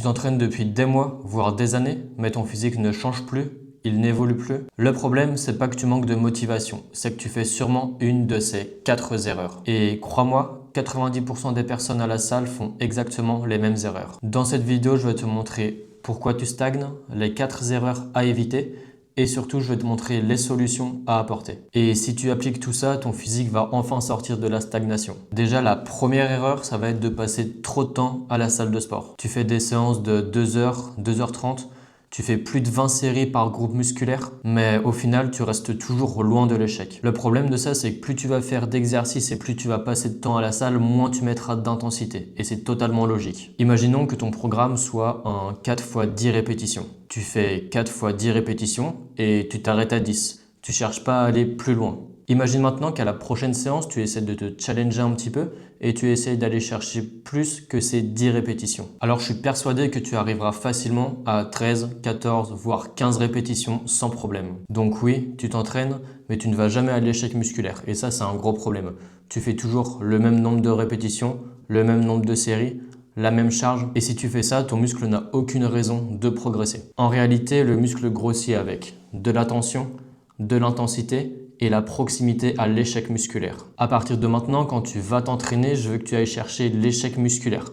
t'entraînes depuis des mois, voire des années, mais ton physique ne change plus, il n'évolue plus. Le problème, c'est pas que tu manques de motivation, c'est que tu fais sûrement une de ces 4 erreurs. Et crois-moi, 90% des personnes à la salle font exactement les mêmes erreurs. Dans cette vidéo, je vais te montrer pourquoi tu stagnes, les 4 erreurs à éviter et surtout, je vais te montrer les solutions à apporter. Et si tu appliques tout ça, ton physique va enfin sortir de la stagnation. Déjà, la première erreur, ça va être de passer trop de temps à la salle de sport. Tu fais des séances de 2 heures, 2h30, tu fais plus de 20 séries par groupe musculaire, mais au final, tu restes toujours loin de l'échec. Le problème de ça, c'est que plus tu vas faire d'exercices et plus tu vas passer de temps à la salle, moins tu mettras d'intensité. Et c'est totalement logique. Imaginons que ton programme soit un 4 x 10 répétitions. Tu fais 4 x 10 répétitions et tu t'arrêtes à 10. Tu cherches pas à aller plus loin. Imagine maintenant qu'à la prochaine séance, tu essaies de te challenger un petit peu et tu essaies d'aller chercher plus que ces 10 répétitions. Alors je suis persuadé que tu arriveras facilement à 13, 14, voire 15 répétitions sans problème. Donc oui, tu t'entraînes, mais tu ne vas jamais à l'échec musculaire et ça c'est un gros problème. Tu fais toujours le même nombre de répétitions, le même nombre de séries, la même charge et si tu fais ça, ton muscle n'a aucune raison de progresser. En réalité, le muscle grossit avec de la tension, de l'intensité et la proximité à l'échec musculaire. À partir de maintenant, quand tu vas t'entraîner, je veux que tu ailles chercher l'échec musculaire.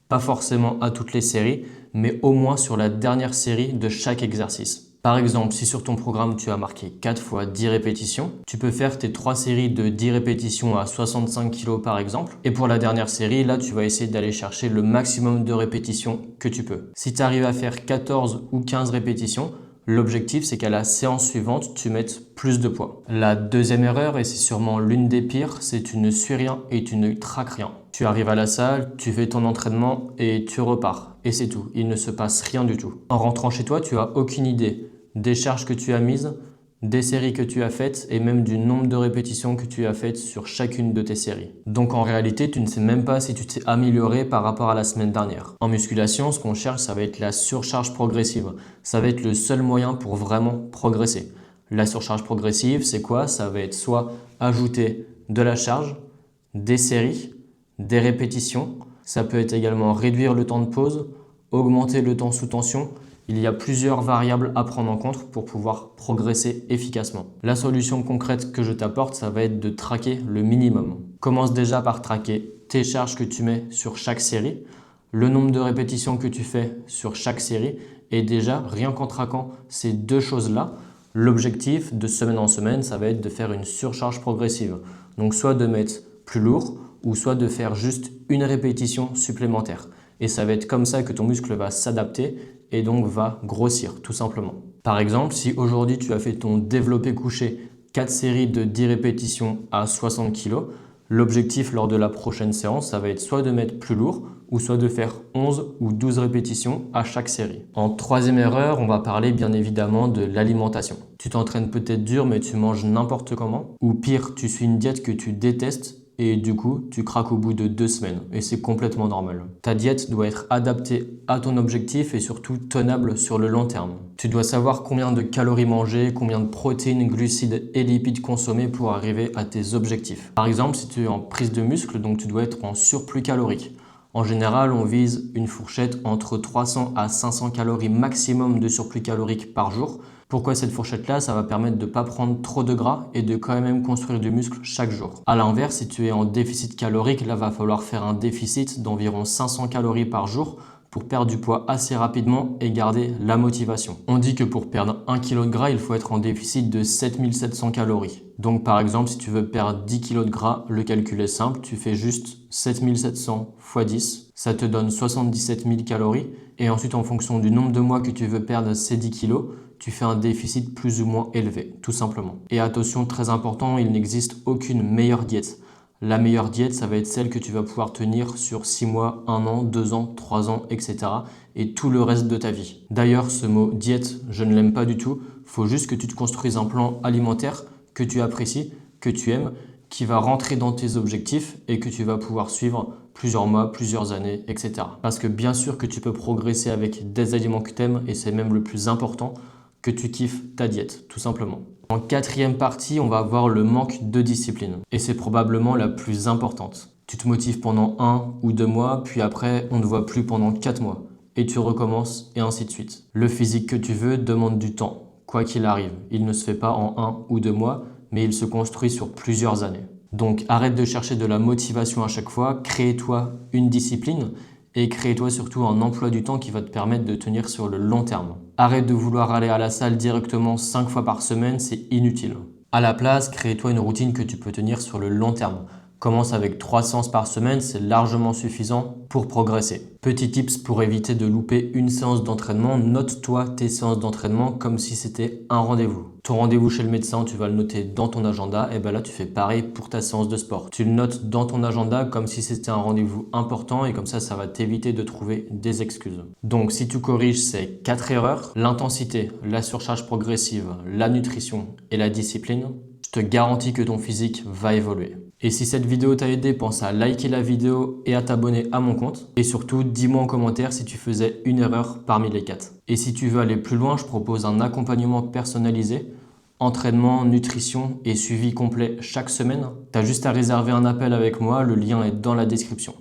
Pas forcément à toutes les séries, mais au moins sur la dernière série de chaque exercice. Par exemple, si sur ton programme tu as marqué 4 x 10 répétitions, tu peux faire tes 3 séries de 10 répétitions à 65 kg par exemple. Et pour la dernière série, là tu vas essayer d'aller chercher le maximum de répétitions que tu peux. Si tu arrives à faire 14 ou 15 répétitions, l'objectif, c'est qu'à la séance suivante, tu mettes plus de poids. La deuxième erreur, et c'est sûrement l'une des pires, c'est tu ne suis rien et tu ne traques rien. Tu arrives à la salle, tu fais ton entraînement et tu repars. Et c'est tout, il ne se passe rien du tout. En rentrant chez toi, tu n'as aucune idée des charges que tu as mises, des séries que tu as faites et même du nombre de répétitions que tu as faites sur chacune de tes séries. Donc en réalité, tu ne sais même pas si tu t'es amélioré par rapport à la semaine dernière. En musculation, ce qu'on cherche, ça va être la surcharge progressive. Ça va être le seul moyen pour vraiment progresser. La surcharge progressive, c'est quoi? Ça va être soit ajouter de la charge, des séries, des répétitions. Ça peut être également réduire le temps de pause, augmenter le temps sous tension. Il y a plusieurs variables à prendre en compte pour pouvoir progresser efficacement. La solution concrète que je t'apporte, ça va être de traquer le minimum. Commence déjà par traquer tes charges que tu mets sur chaque série, le nombre de répétitions que tu fais sur chaque série et déjà, rien qu'en traquant ces deux choses-là, l'objectif de semaine en semaine, ça va être de faire une surcharge progressive. Donc soit de mettre plus lourd ou soit de faire juste une répétition supplémentaire. Et ça va être comme ça que ton muscle va s'adapter et donc va grossir tout simplement. Par exemple, si aujourd'hui tu as fait ton développé couché 4 séries de 10 répétitions à 60 kg, l'objectif lors de la prochaine séance, ça va être soit de mettre plus lourd ou soit de faire 11 ou 12 répétitions à chaque série. En troisième erreur, on va parler bien évidemment de l'alimentation. Tu t'entraînes peut-être dur mais tu manges n'importe comment ou pire, tu suis une diète que tu détestes et du coup, tu craques au bout de 2 semaines et c'est complètement normal. Ta diète doit être adaptée à ton objectif et surtout tenable sur le long terme. Tu dois savoir combien de calories manger, combien de protéines, glucides et lipides consommer pour arriver à tes objectifs. Par exemple, si tu es en prise de muscle, donc tu dois être en surplus calorique. En général, on vise une fourchette entre 300 à 500 calories maximum de surplus calorique par jour. Pourquoi cette fourchette-là? Ça va permettre de ne pas prendre trop de gras et de quand même construire du muscle chaque jour. A l'inverse, si tu es en déficit calorique, là, va falloir faire un déficit d'environ 500 calories par jour pour perdre du poids assez rapidement et garder la motivation. On dit que pour perdre 1 kg de gras, il faut être en déficit de 7700 calories. Donc par exemple, si tu veux perdre 10 kg de gras, le calcul est simple, tu fais juste 7700 x 10, ça te donne 77 000 calories. Et ensuite, en fonction du nombre de mois que tu veux perdre ces 10 kg, tu fais un déficit plus ou moins élevé, tout simplement. Et attention, très important, il n'existe aucune meilleure diète. La meilleure diète, ça va être celle que tu vas pouvoir tenir sur 6 mois, 1 an, 2 ans, 3 ans, etc. et tout le reste de ta vie. D'ailleurs, ce mot diète, je ne l'aime pas du tout. Il faut juste que tu te construises un plan alimentaire que tu apprécies, que tu aimes, qui va rentrer dans tes objectifs et que tu vas pouvoir suivre plusieurs mois, plusieurs années, etc. Parce que bien sûr que tu peux progresser avec des aliments que tu aimes et c'est même le plus important, que tu kiffes ta diète, tout simplement. En quatrième partie, on va voir le manque de discipline. Et c'est probablement la plus importante. Tu te motives pendant 1 ou 2 mois, puis après, on ne te voit plus pendant 4 mois. et tu recommences et ainsi de suite. Le physique que tu veux demande du temps, quoi qu'il arrive. Il ne se fait pas en 1 ou 2 mois, mais il se construit sur plusieurs années. Donc arrête de chercher de la motivation à chaque fois, crée-toi une discipline et crée-toi surtout un emploi du temps qui va te permettre de tenir sur le long terme. Arrête de vouloir aller à la salle directement 5 fois par semaine, c'est inutile. À la place, crée-toi une routine que tu peux tenir sur le long terme. Commence avec 3 séances par semaine, c'est largement suffisant pour progresser. Petit tips pour éviter de louper une séance d'entraînement, note-toi tes séances d'entraînement comme si c'était un rendez-vous. Ton rendez-vous chez le médecin, tu vas le noter dans ton agenda, et bien là tu fais pareil pour ta séance de sport. Tu le notes dans ton agenda comme si c'était un rendez-vous important et comme ça va t'éviter de trouver des excuses. Donc si tu corriges ces 4 erreurs, l'intensité, la surcharge progressive, la nutrition et la discipline, je te garantis que ton physique va évoluer. Et si cette vidéo t'a aidé, pense à liker la vidéo et à t'abonner à mon compte. Et surtout, dis-moi en commentaire si tu faisais une erreur parmi les 4. Et si tu veux aller plus loin, je propose un accompagnement personnalisé, entraînement, nutrition et suivi complet chaque semaine. Tu as juste à réserver un appel avec moi, le lien est dans la description.